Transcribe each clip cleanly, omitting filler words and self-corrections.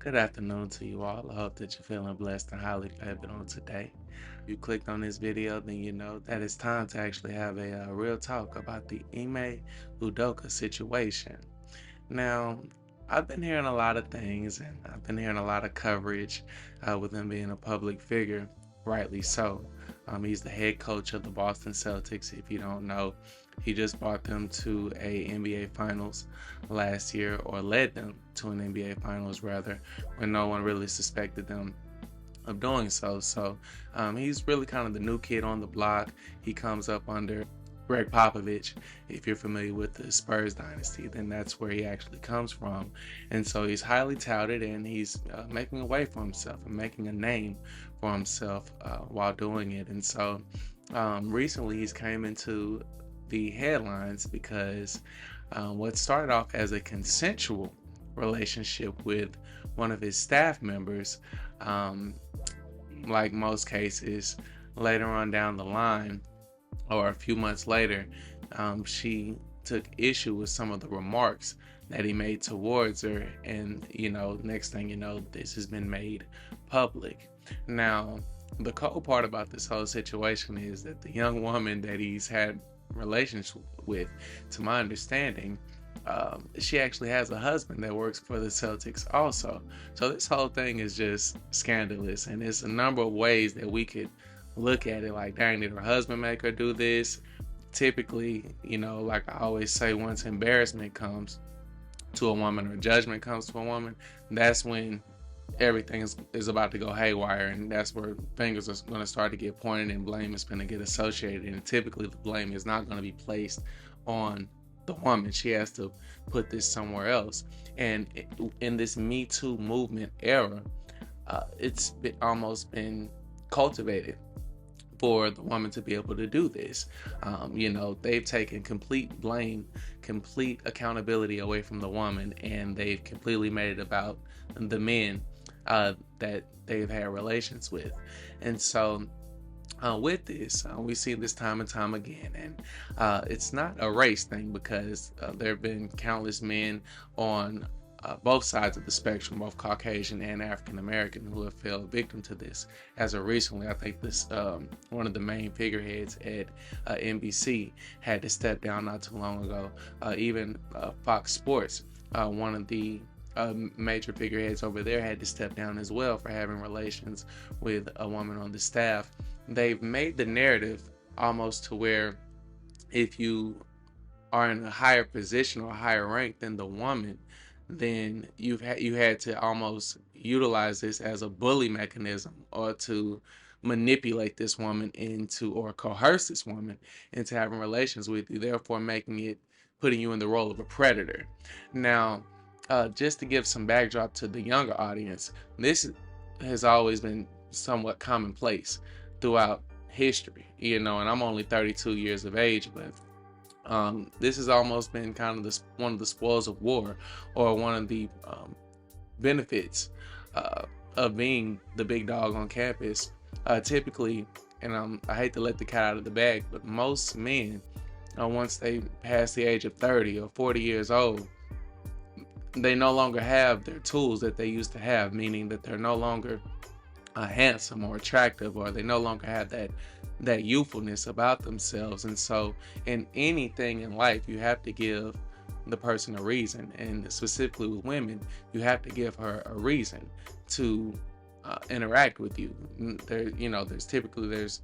Good afternoon to you all. I hope that you're feeling blessed and highly favored on today. If you clicked on this video, then you know that it's time to actually have a real talk about the Ime Udoka situation. Now, I've been hearing a lot of things and I've been hearing a lot of coverage with him being a public figure, rightly so. He's the head coach of the Boston Celtics. If you don't know, he just brought them to a NBA Finals last year, or led them to an NBA Finals rather, when no one really suspected them of doing so. He's really kind of the new kid on the block. He comes up under Greg Popovich. If you're familiar with the Spurs dynasty, then that's where he actually comes from. And so he's highly touted, and he's making a way for himself and making a name for himself while doing it. And so recently he's came into the headlines because what started off as a consensual relationship with one of his staff members, um, like most cases, later on down the line, or a few months later, she took issue with some of the remarks that he made towards her. And, next thing you know, this has been made public. Now, the cold part about this whole situation is that the young woman that he's had relations with, to my understanding, she actually has a husband that works for the Celtics also. So this whole thing is just scandalous, and there's a number of ways that we could look at it. Like, dang, did her husband make her do this? Typically, like I always say, once embarrassment comes to a woman or judgment comes to a woman, that's when everything is about to go haywire, and that's where fingers are going to start to get pointed and blame is going to get associated. And typically the blame is not going to be placed on the woman. She has to put this somewhere else. And in this Me Too movement era, almost been cultivated for the woman to be able to do this. They've taken complete blame, complete accountability away from the woman, and they've completely made it about the men that they've had relations with. And so with this, we see this time and time again, and it's not a race thing, because there have been countless men on both sides of the spectrum, both Caucasian and African American, who have fell victim to this. As of recently, I think this one of the main figureheads at NBC had to step down not too long ago. Even Fox Sports, one of the major figureheads over there, had to step down as well for having relations with a woman on the staff. They've made the narrative almost to where if you are in a higher position or a higher rank than the woman, then you had to almost utilize this as a bully mechanism, or to manipulate this woman into, or coerce this woman into having relations with you, therefore putting you in the role of a predator. Now, just to give some backdrop to the younger audience, this has always been somewhat commonplace throughout history, and I'm only 32 years of age, but this has almost been kind of one of the spoils of war, or one of the benefits of being the big dog on campus. Typically, and I hate to let the cat out of the bag, but most men, once they pass the age of 30 or 40 years old, they no longer have their tools that they used to have, meaning that they're no longer handsome or attractive, or they no longer have that youthfulness about themselves. And so in anything in life, you have to give the person a reason, and specifically with women, you have to give her a reason to interact with you. There's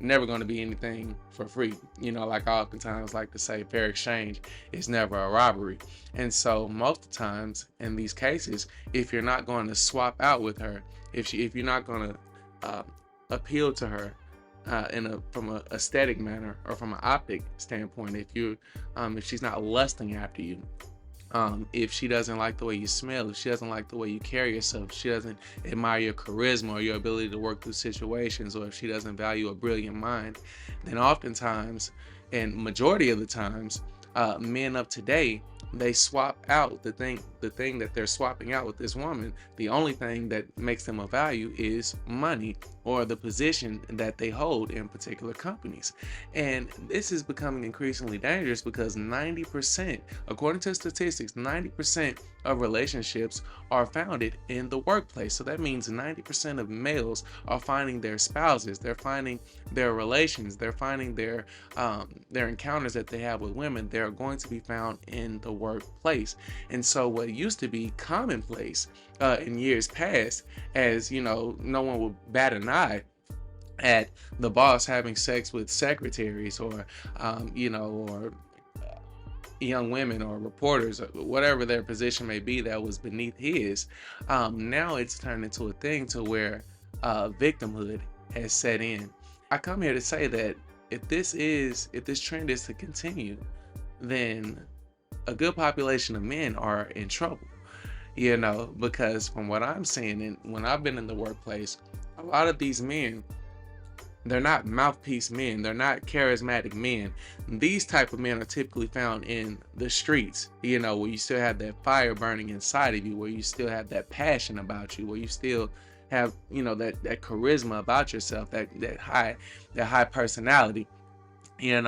never going to be anything for free. Like I oftentimes like to say, fair exchange is never a robbery. And so most of the times in these cases, if you're not going to swap out with her, if you're not going to appeal to her from an aesthetic manner, or from an optic standpoint, if she's not lusting after you, if she doesn't like the way you smell, if she doesn't like the way you carry yourself, if she doesn't admire your charisma or your ability to work through situations, or if she doesn't value a brilliant mind, then oftentimes, and majority of the times, men of today, they swap out the thing that they're swapping out with this woman. The only thing that makes them of value is money, or the position that they hold in particular companies. And this is becoming increasingly dangerous because 90%, according to statistics, 90% of relationships are founded in the workplace. So that means 90% of males are finding their spouses, they're finding their relations, they're finding their encounters that they have with women, they're going to be found in the workplace. And so what used to be commonplace in years past, as no one would bat an eye at the boss having sex with secretaries, or or young women or reporters, or whatever their position may be that was beneath his. Now it's turned into a thing to where victimhood has set in. I come here to say that if this trend is to continue, then a good population of men are in trouble. Because from what I'm seeing, and when I've been in the workplace, a lot of these men, they're not mouthpiece men, they're not charismatic men. These type of men are typically found in the streets, where you still have that fire burning inside of you, where you still have that passion about you, where you still have that charisma about yourself, that high personality. And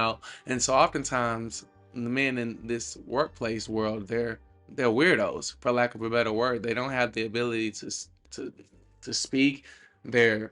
so oftentimes the men in this workplace world, they're weirdos, for lack of a better word. They don't have the ability to speak. They're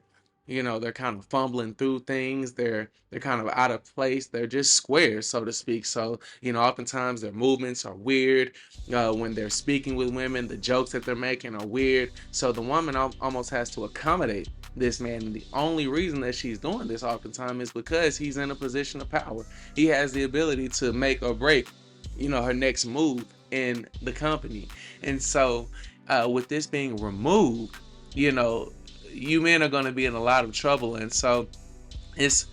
kind of fumbling through things. They're kind of out of place. They're just squares, so to speak. So oftentimes their movements are weird. When they're speaking with women, the jokes that they're making are weird. So the woman almost has to accommodate this man, and the only reason that she's doing this oftentimes is because he's in a position of power. He has the ability to make or break her next move in the company. And so with this being removed, you men are going to be in a lot of trouble. And so it's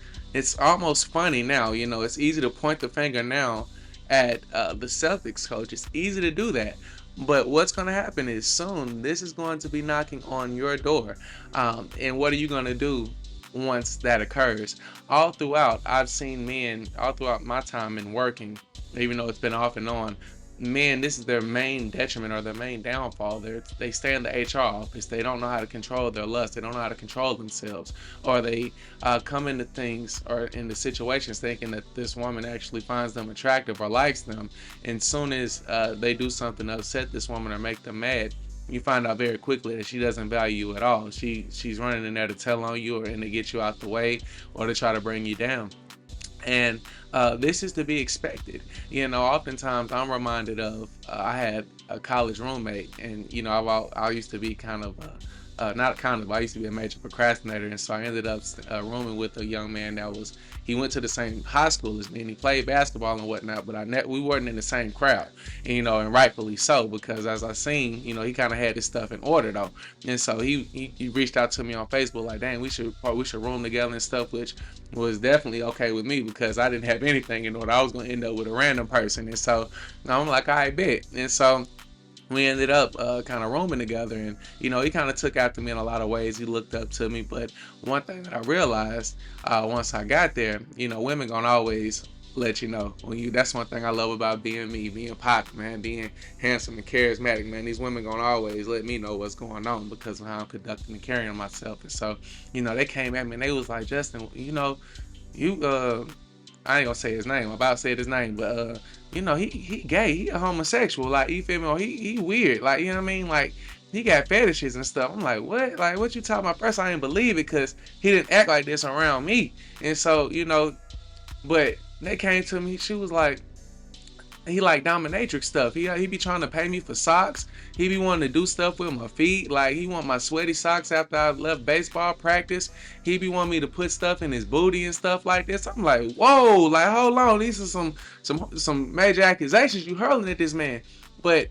almost funny now. It's easy to point the finger now at the Celtics coach. It's easy to do that. But what's going to happen is soon this is going to be knocking on your door. And what are you going to do once that occurs? All throughout, I've seen men, all throughout my time in working, even though it's been off and on, men, this is their main detriment or their main downfall. They stay in the HR office. They don't know how to control their lust. They don't know how to control themselves. Or they come into things or into situations thinking that this woman actually finds them attractive or likes them. And soon as they do something to upset this woman or make them mad, you find out very quickly that she doesn't value you at all. She's running in there to tell on you, and to get you out the way, or to try to bring you down. And this is to be expected. Oftentimes I'm reminded of, I had a college roommate, and I used to be I used to be a major procrastinator, and so I ended up rooming with a young man that he went to the same high school as me, and he played basketball and whatnot, but we weren't in the same crowd, and rightfully so, because as I seen, he kind of had his stuff in order though. And so he reached out to me on Facebook like, dang, we should room together and stuff, which was definitely okay with me because I didn't have anything in order. I was going to end up with a random person. And so I'm like, I bet. And so we ended up kind of rooming together, and he kind of took after me in a lot of ways. He looked up to me. But one thing that I realized once I got there, women gonna always let you know that's one thing I love about being me, being pop, man, being handsome and charismatic, man. These women gonna always let me know what's going on because of how I'm conducting and carrying myself. And so they came at me and they was like, Justin, you I ain't gonna say his name. I'm about to say his name, but he gay. He a homosexual. Like, you feel me? Or he weird. Like, you know what I mean? Like, he got fetishes and stuff. I'm like, what? Like, what you talking about? First, I didn't believe it because he didn't act like this around me. And so, but they came to me. She was like, he like dominatrix stuff. He be trying to pay me for socks. He be wanting to do stuff with my feet. Like, he want my sweaty socks after I left baseball practice. He be wanting me to put stuff in his booty and stuff like this. I'm like, whoa, like, hold on. These are some major accusations you hurling at this man. But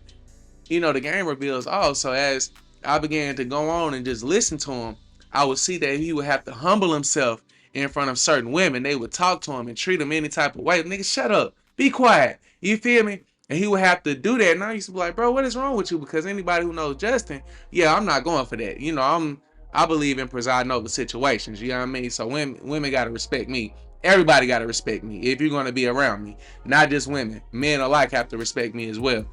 the game reveals all. So as I began to go on and just listen to him, I would see that he would have to humble himself in front of certain women. They would talk to him and treat him any type of way. Nigga, shut up. Be quiet. You feel me? And he would have to do that. And I used to be like, bro, what is wrong with you? Because anybody who knows Justin, yeah, I'm not going for that. I believe in presiding over situations. You know what I mean? So women got to respect me. Everybody got to respect me if you're going to be around me. Not just women. Men alike have to respect me as well.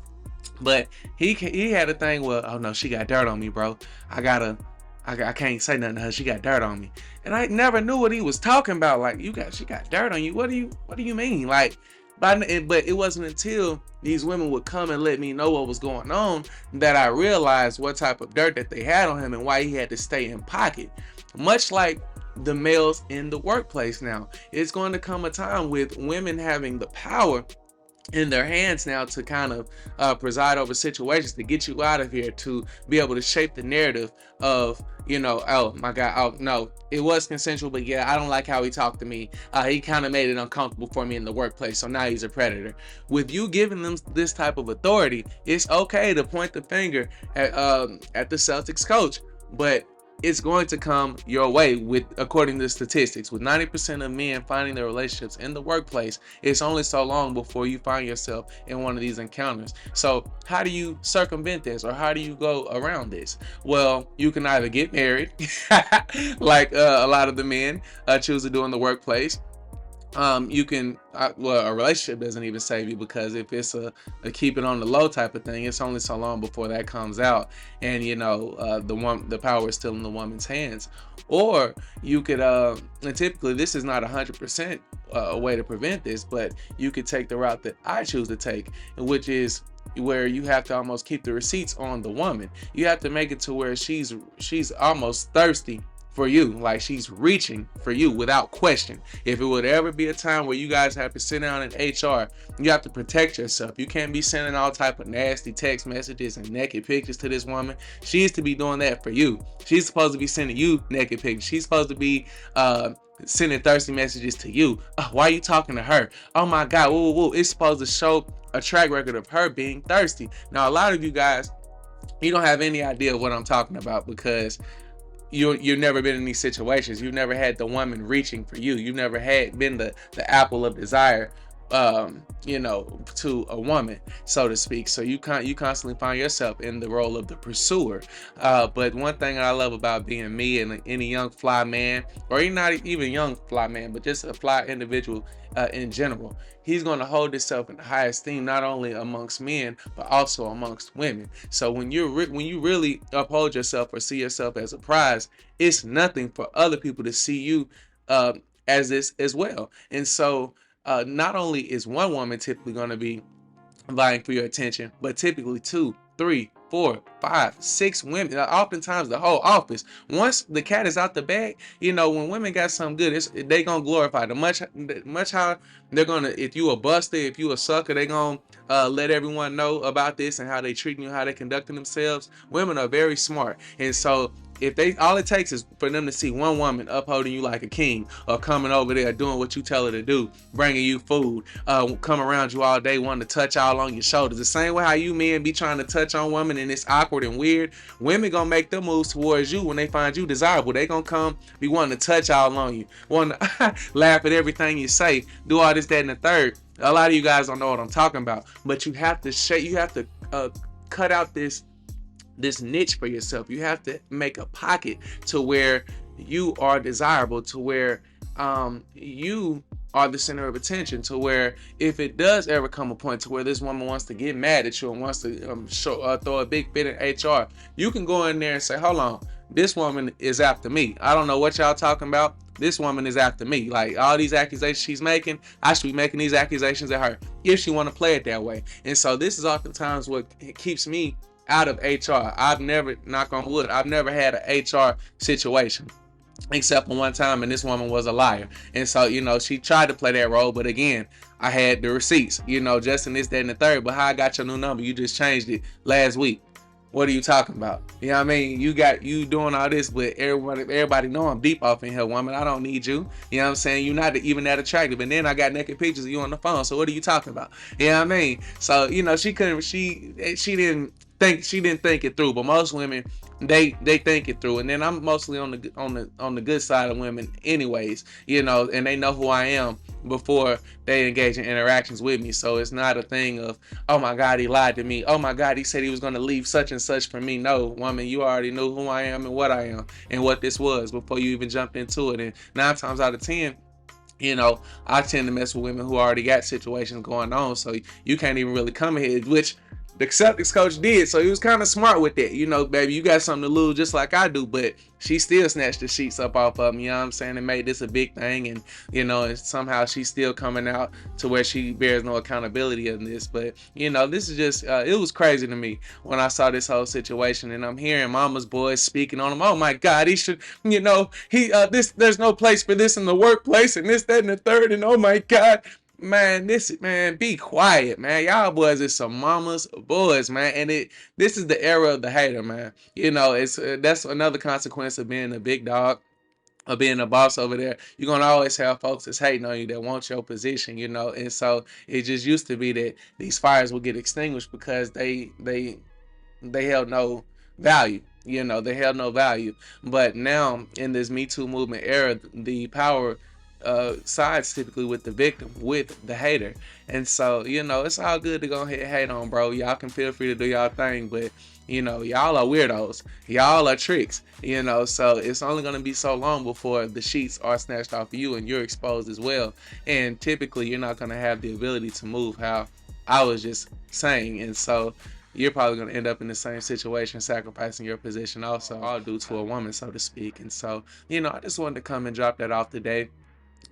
But he had a thing where, oh no, she got dirt on me, bro. I gotta I can't say nothing to her. She got dirt on me. And I never knew what he was talking about. Like, she got dirt on you. What do you mean? Like, but it wasn't until these women would come and let me know what was going on that I realized what type of dirt that they had on him and why he had to stay in pocket. Much like the males in the workplace now, it's going to come a time with women having the power in their hands now to kind of preside over situations, to get you out of here, to be able to shape the narrative of, oh my God, oh no, it was consensual, but yeah, I don't like how he talked to me. He kind of made it uncomfortable for me in the workplace, so now he's a predator. With you giving them this type of authority, it's okay to point the finger at the Celtics coach, but it's going to come your way with, according to statistics, with 90% of men finding their relationships in the workplace. It's only so long before you find yourself in one of these encounters. So how do you circumvent this, or how do you go around this? Well, you can either get married like a lot of the men choose to do in the workplace. You can well, a relationship doesn't even save you, because if it's a keep it on the low type of thing, it's only so long before that comes out, and the power is still in the woman's hands. Or you could and typically this is not 100% a way to prevent this, but you could take the route that I choose to take, which is where you have to almost keep the receipts on the woman. You have to make it to where she's almost thirsty for you, like she's reaching for you without question. If it would ever be a time where you guys have to sit down in HR, you have to protect yourself. You can't be sending all type of nasty text messages and naked pictures to this woman. She's to be doing that for you. She's supposed to be sending you naked pictures. She's supposed to be sending thirsty messages to you. Why are you talking to her? Oh my God, whoa, whoa, whoa. It's supposed to show a track record of her being thirsty. Now, a lot of you guys, you don't have any idea what I'm talking about, because you've never been in these situations. You've never had the woman reaching for you. You've never been the apple of desire, to a woman, so to speak. So you constantly find yourself in the role of the pursuer. But one thing I love about being me and any young fly man, or not even young fly man, but just a fly individual in general, he's going to hold himself in the high esteem, not only amongst men but also amongst women. So when you really uphold yourself or see yourself as a prize, it's nothing for other people to see you as this as well. And so not only is one woman typically going to be vying for your attention, but typically 2, 3, 4, 5, 6 women, oftentimes the whole office. Once the cat is out the bag, when women got something good, they gonna glorify it. Much how they're gonna, if you a buster, if you a sucker, they gonna let everyone know about this and how they treating you, how they conducting themselves. Women are very smart, and so if all it takes is for them to see one woman upholding you like a king, or coming over there doing what you tell her to do, bringing you food, come around you all day wanting to touch all on your shoulders, the same way how you men be trying to touch on women and it's awkward and weird, women gonna make them moves towards you when they find you desirable. They gonna come be wanting to touch all on you, want to laugh at everything you say, do all this, that, and the third. A lot of you guys don't know what I'm talking about, but you have to cut out this niche for yourself. You have to make a pocket to where you are desirable, to where you are the center of attention, to where if it does ever come a point to where this woman wants to get mad at you and wants to throw a big fit in HR, you can go in there and say, hold on, this woman is after me. I don't know what y'all talking about. This woman is after me. Like, all these accusations she's making, I should be making these accusations at her, if she want to play it that way. And so this is oftentimes what keeps me out of HR. I've never, knock on wood, I've never had an HR situation, except for one time, and this woman was a liar. And so, she tried to play that role, but again, I had the receipts, just in this, that, and the third. But how I got your new number? You just changed it last week. What are you talking about? You know what I mean? You doing all this, but everybody know I'm deep off in here, woman. I don't need you. You know what I'm saying? You're not even that attractive. And then I got naked pictures of you on the phone. So what are you talking about? You know what I mean? So, she didn't think it through. But most women, they think it through. And then I'm mostly on the good side of women anyways, and they know who I am before they engage in interactions with me. So it's not a thing of, oh my God, he lied to me. Oh my God, he said he was going to leave such and such for me. No, woman, you already knew who I am and what I am and what this was before you even jumped into it. And 9 times out of 10, I tend to mess with women who already got situations going on. So you can't even really come here, which the Celtics coach did. So he was kind of smart with that. You know, baby, you got something to lose just like I do. But she still snatched the sheets up off of him. You know what I'm saying? And made this a big thing. And, you know, and somehow she's still coming out to where she bears no accountability in this. But, you know, this is just, it was crazy to me when I saw this whole situation. And I'm hearing mama's boys speaking on him. Oh, my God, he should, you know, there's no place for this in the workplace and this, that, and the third. And oh, my God. Man, be quiet, man. Y'all boys is some mama's boys, man. And this is the era of the hater, man. You know, it's that's another consequence of being a big dog or being a boss over there. You're gonna always have folks that's hating on you that want your position, you know. And so it just used to be that these fires would get extinguished because they held no value. You know, they held no value. But now in this Me Too movement era, the power sides typically with the victim, with the hater. And so, you know, it's all good to go ahead and hate on, bro. Y'all can feel free to do y'all thing, but you know, y'all are weirdos. Y'all are tricks. You know, so it's only gonna be so long before the sheets are snatched off of you and you're exposed as well. And typically you're not gonna have the ability to move how I was just saying. And so you're probably going to end up in the same situation, sacrificing your position also, all due to a woman, so to speak. And so, you know, I just wanted to come and drop that off today.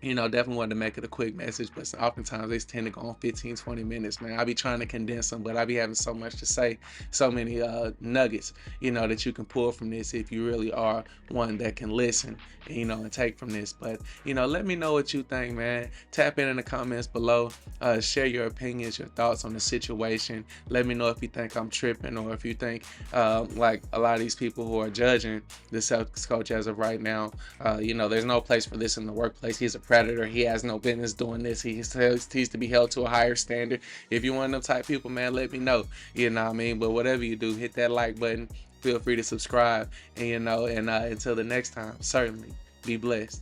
You know, definitely wanted to make it a quick message, but oftentimes they tend to go on 15, 20 minutes, man. I be trying to condense them, but I be having so much to say, so many nuggets, you know, that you can pull from this if you really are one that can listen, you know, and take from this. But, you know, let me know what you think, man. Tap in the comments below. Share your opinions, your thoughts on the situation. Let me know if you think I'm tripping or if you think, like a lot of these people who are judging the Celtics coach as of right now, you know, there's no place for this in the workplace. He's a predator. He has no business doing this. He's to be held to a higher standard. If you're one of them type people, man, let me know. You know what I mean? But whatever you do, hit that like button. Feel free to subscribe. And, you know, and until the next time, certainly be blessed.